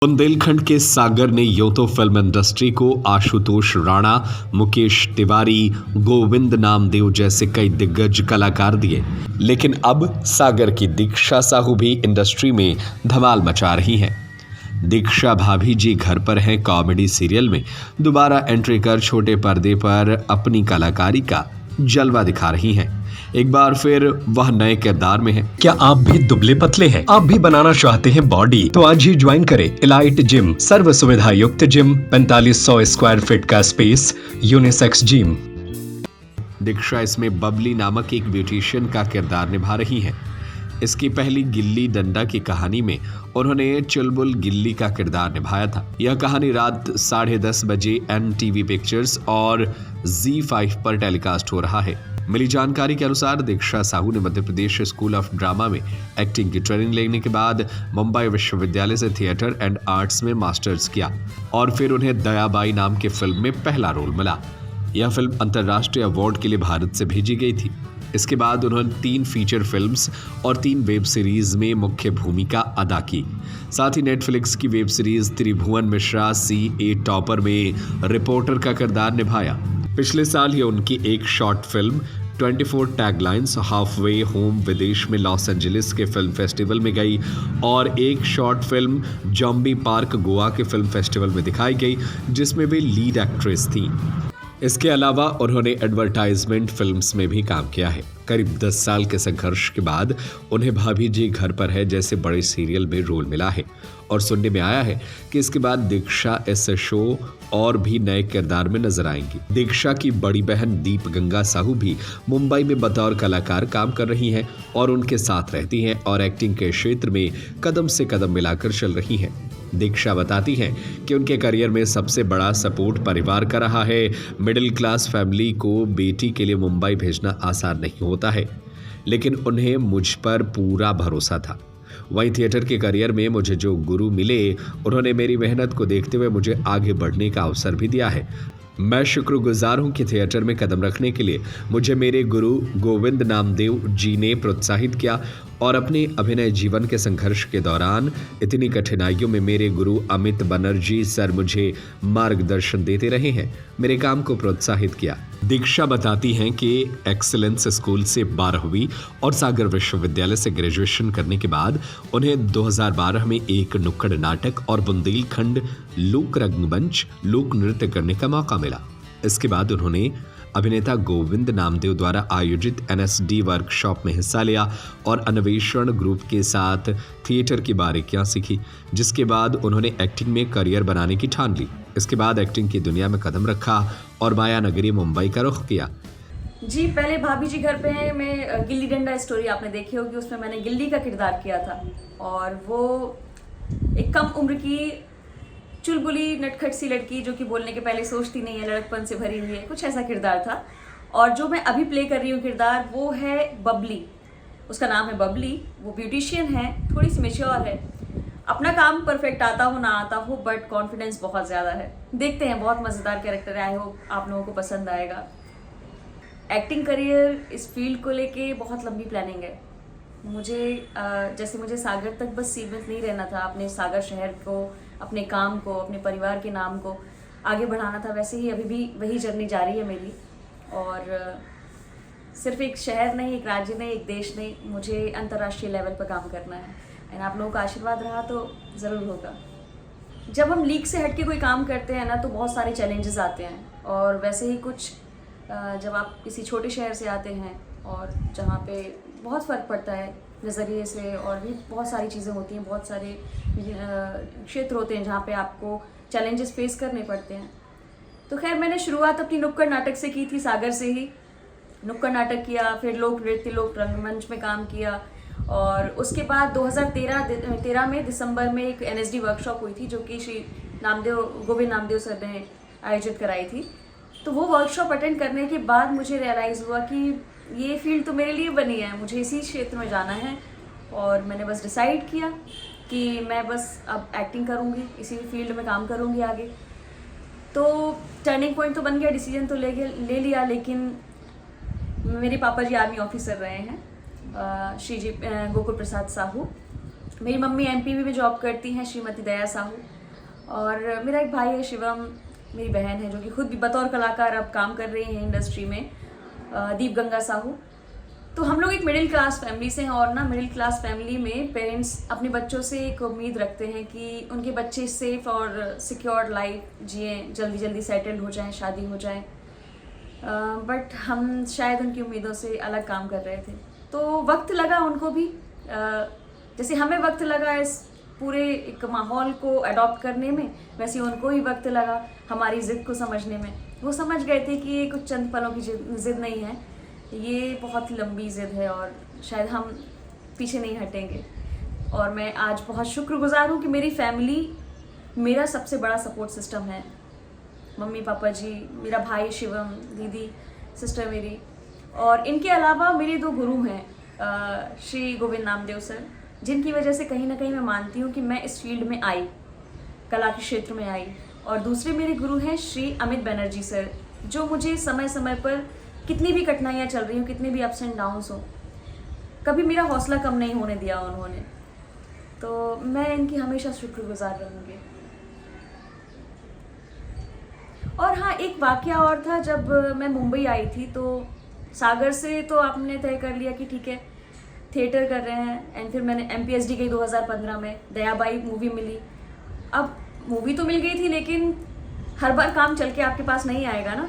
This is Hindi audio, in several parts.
बुंदेलखंड के सागर ने यूं तो फिल्म इंडस्ट्री को आशुतोष राणा, मुकेश तिवारी, गोविंद नामदेव जैसे कई दिग्गज कलाकार दिए, लेकिन अब सागर की दीक्षा साहू भी इंडस्ट्री में धमाल मचा रही हैं। दीक्षा भाभी जी घर पर हैं कॉमेडी सीरियल में दोबारा एंट्री कर छोटे पर्दे पर अपनी कलाकारी का जलवा दिखा रही हैं। एक बार फिर वह नए किरदार में है। क्या आप भी दुबले पतले हैं? आप भी बनाना चाहते हैं बॉडी? तो आज ही ज्वाइन करें इलाइट जिम, सर्व सुविधा युक्त जिम, 4500 स्क्वायर फीट का स्पेस, यूनिसेक्स जिम। दीक्षा इसमें बबली नामक एक ब्यूटिशियन का किरदार निभा रही हैं। इसकी पहली गिल्ली डंडा की कहानी में उन्होंने चुलबुल गिल्ली का किरदार निभाया था। यह कहानी रात 10:30 बजे NTV पिक्चर्स और ZEE5 पर टेलीकास्ट हो रहा है। मिली जानकारी के अनुसार दीक्षा साहू ने Madhya Pradesh school of drama में एक्टिंग की ट्रेनिंग लेने के बाद मुंबई विश्वविद्यालय से थिएटर एंड आर्ट्स में मास्टर्स किया और फिर उन्हें दयाबाई नाम की फिल्म में पहला रोल मिला। यह फिल्म अंतर्राष्ट्रीय अवार्ड के लिए भारत से भेजी गई थी। इसके बाद उन्होंने 3 फीचर फिल्म्स और 3 वेब सीरीज में मुख्य भूमिका अदा की। साथ ही नेटफ्लिक्स की वेब सीरीज त्रिभुवन मिश्रा CA टॉपर में रिपोर्टर का किरदार निभाया। पिछले साल ही उनकी एक short film 24 taglines half way home विदेश में लॉस एंजलिस के फिल्म फेस्टिवल में गई और एक short film zombie park Goa के फिल्म फेस्टिवल में दिखाई गई, जिसमें वे लीड एक्ट्रेस थीं। इसके अलावा उन्होंने एडवर्टाइजमेंट फिल्म्स में भी काम किया है। करीब 10 साल के संघर्ष के बाद उन्हें भाभी जी घर पर है जैसे बड़े सीरियल में रोल मिला है और सुनने में आया है कि इसके बाद दीक्षा इस शो और भी नए किरदार में नजर आएंगी। दीक्षा की बड़ी बहन दीप गंगा साहू भी मुंबई में बतौर कलाकार काम कर रही हैं और उनके साथ रहती हैं और एक्टिंग के क्षेत्र में कदम से कदम मिलाकर चल रही हैं। दीक्षा बताती हैं कि उनके करियर में सबसे बड़ा सपोर्ट परिवार का रहा है। मिडिल क्लास फैमिली को बेटी के लिए मुंबई भेजना आसान नहीं होता है, लेकिन उन्हें मुझ पर पूरा भरोसा था। वहीं थिएटर के करियर में मुझे जो गुरु मिले, उन्होंने मेरी मेहनत को देखते हुए मुझे आगे बढ़ने का अवसर भी दिया है। मैं शुक्रगुजार हूं कि थिएटर में कदम रखने के लिए मुझे मेरे गुरु गोविंद नामदेव जी ने प्रोत्साहित किया और अपने अभिनय जीवन के संघर्ष के दौरान इतनी कठिनाइयों में मेरे गुरु अमित बनर्जी सर मुझे मार्गदर्शन देते रहे हैं, मेरे काम को प्रोत्साहित किया। दीक्षा बताती हैं कि एक्सीलेंस स्कूल से 12वीं और सागर विश्वविद्यालय से ग्रेजुएशन करने के बाद उन्हें 2012 में एक नुक्कड़ नाटक और बुंदेलखंड लोक रंगमंच लोक नृत्य करने का मौका मिला। इसके बाद उन्होंने अभिनेता गोविंद नामदेव द्वारा आयोजित NSD वर्कशॉप में हिस्सा लिया और अन्वेषण ग्रुप के साथ थिएटर की बारीकियां सीखी, जिसके बाद उन्होंने एक्टिंग में करियर बनाने की ठान ली। इसके बाद एक्टिंग की दुनिया में कदम रखा और माया नगरी मुंबई का रुख किया। जी, पहले भाभी जी घर पे हैं मैं गिल्ली डंडा स्टोरी आपने देखी होगी, उसमें मैंने गिल्ली का किरदार किया था और वो एक कम उम्र की चुलबुली नटखट सी लड़की जो कि बोलने के पहले सोचती नहीं है, लड़कपन से भरी हुई है, कुछ ऐसा किरदार था। और जो मैं अभी प्ले कर रही हूँ किरदार, वो है बबली। उसका नाम है बबली। वो ब्यूटिशियन है, थोड़ी सी मैच्योर है, अपना काम परफेक्ट आता हो ना आता हो, बट कॉन्फिडेंस बहुत ज़्यादा है। देखते हैं, बहुत मज़ेदार कैरेक्टर है। आई होप आप लोगों को पसंद आएगा। एक्टिंग करियर इस फील्ड को लेके बहुत लंबी प्लानिंग है। मुझे सागर तक बस सीमित नहीं रहना था, अपने सागर शहर को, अपने काम को, अपने परिवार के नाम को आगे बढ़ाना था। वैसे ही अभी भी वही जर्नी जारी है मेरी। और सिर्फ एक शहर नहीं, एक राज्य नहीं, एक देश नहीं, मुझे अंतर्राष्ट्रीय लेवल पर काम करना है। एंड आप लोगों का आशीर्वाद रहा तो ज़रूर होगा। जब हम लीग से हट के कोई काम करते हैं ना, तो बहुत सारे चैलेंजेस आते हैं। और वैसे ही कुछ जब आप किसी छोटे शहर से आते हैं और जहाँ पे बहुत फ़र्क पड़ता है नज़रिए से, और भी बहुत सारी चीज़ें होती हैं, बहुत सारे क्षेत्र होते हैं जहाँ पे आपको चैलेंजेस फेस करने पड़ते हैं। तो खैर, मैंने शुरुआत अपनी नुक्कड़ नाटक से की थी, सागर से ही नुक्कड़ नाटक किया, फिर लोक नृत्य लोक रंगमंच में काम किया। और उसके बाद 2013 में दिसंबर में एक NSD वर्कशॉप हुई थी जो कि श्री गोविंद नामदेव सर ने आयोजित कराई थी। तो वो वर्कशॉप अटेंड करने के बाद मुझे रियलाइज़ हुआ कि ये फील्ड तो मेरे लिए बनी है, मुझे इसी क्षेत्र में जाना है। और मैंने बस डिसाइड किया कि मैं बस अब एक्टिंग करूँगी, इसी फील्ड में काम करूँगी आगे। तो टर्निंग पॉइंट तो बन गया, डिसीजन तो ले लिया। लेकिन मेरे पापा जी आर्मी ऑफिसर रहे हैं, श्री जी गोकुल प्रसाद साहू, मेरी मम्मी एमपीवी में जॉब करती हैं, श्रीमती दया साहू, और मेरा एक भाई है शिवम, मेरी बहन है जो कि खुद भी बतौर कलाकार अब काम कर रही हैं इंडस्ट्री में, दीप गंगा साहू। तो हम लोग एक मिडिल क्लास फैमिली से हैं, और ना मिडिल क्लास फैमिली में पेरेंट्स अपने बच्चों से एक उम्मीद रखते हैं कि उनके बच्चे सेफ और सिक्योर लाइफ जिए, जल्दी जल्दी सेटल्ड हो जाएं, शादी हो जाए। बट हम शायद उनकी उम्मीदों से अलग काम कर रहे थे, तो वक्त लगा उनको भी, जैसे हमें वक्त लगा इस पूरे एक माहौल को अडॉप्ट करने में, वैसे उनको ही वक्त लगा हमारी ज़िद को समझने में। वो समझ गए थे कि ये कुछ चंद पलों की ज़िद नहीं है, ये बहुत लंबी ज़िद है और शायद हम पीछे नहीं हटेंगे। और मैं आज बहुत शुक्रगुजार हूँ कि मेरी फैमिली मेरा सबसे बड़ा सपोर्ट सिस्टम है। मम्मी पापा जी, मेरा भाई शिवम, दीदी, सिस्टर मेरी, और इनके अलावा मेरे 2 गुरु हैं, श्री गोविंद नामदेव सर, जिनकी वजह से कहीं ना कहीं मैं मानती हूँ कि मैं इस फील्ड में आई, कला के क्षेत्र में आई। और दूसरे मेरे गुरु हैं श्री अमित बनर्जी सर, जो मुझे समय समय पर कितनी भी कठिनाइयाँ चल रही हों, कितने भी अप्स एंड डाउन्स हों, कभी मेरा हौसला कम नहीं होने दिया उन्होंने। तो मैं इनकी हमेशा शुक्रगुजार रहूँगी। और हाँ, एक वाकया और था, जब मैं मुंबई आई थी तो सागर से तो आपने तय कर लिया कि ठीक है थिएटर कर रहे हैं, एंड फिर मैंने MPSD गई 2015 में, दयाबाई मूवी मिली। अब मूवी तो मिल गई थी, लेकिन हर बार काम चल के आपके पास नहीं आएगा ना,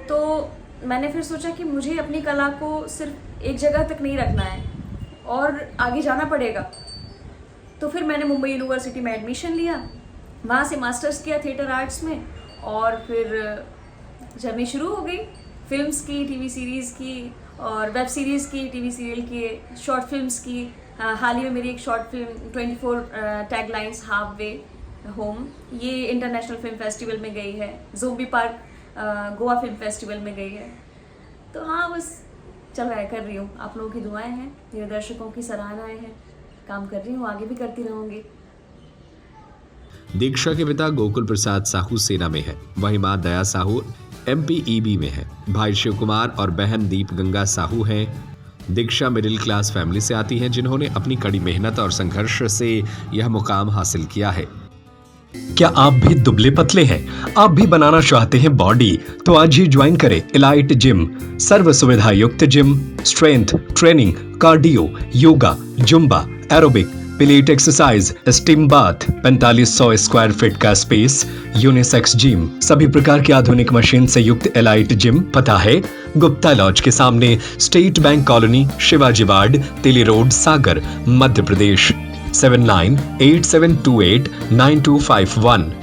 तो मैंने फिर सोचा कि मुझे अपनी कला को सिर्फ एक जगह तक नहीं रखना है और आगे जाना पड़ेगा। तो फिर मैंने मुंबई यूनिवर्सिटी में एडमिशन लिया, वहाँ से मास्टर्स किया थिएटर आर्ट्स में, और फिर जर्नी शुरू हो गई फिल्म्स की, टीवी सीरीज़ की, और वेब सीरीज़ की, टीवी सीरियल की, शॉर्ट फिल्म्स की। हाल ही में मेरी एक short film 24 taglines half way home, ये इंटरनेशनल फिल्म फेस्टिवल में गई है। Zombie park Goa film festival में गई है। तो हाँ, बस चल रहा है, कर रही हूँ। आप लोगों की दुआएं हैं, मेरे दर्शकों की सराहनाएं हैं, काम कर रही हूँ, आगे भी करती रहूँगी। दीक्षा के पिता गोकुल प्रसाद साहू सेना में है, वहीं मां दया साहू MPEB में है। भाई शिव कुमार और बहन दीप गंगा साहू हैं। दीक्षा मिडिल क्लास फैमिली से आती हैं, जिन्होंने अपनी कड़ी मेहनत और संघर्ष से यह मुकाम हासिल किया है। क्या आप भी दुबले पतले हैं? आप भी बनाना चाहते हैं बॉडी? तो आज ही ज्वाइन करें इलाइट जिम, सर्व सुविधा युक्त gym, strength training, cardio, yoga, Zumba, aerobic, pellet exercise, steam bath, 4500 square feet का स्पेस, यूनिसेक्स जिम, सभी प्रकार की आधुनिक मशीन से युक्त एलाइट जिम। पता है गुप्ता लॉज के सामने, state bank colony, Shivaji ward, तिली रोड, सागर, मध्य प्रदेश। 7987289251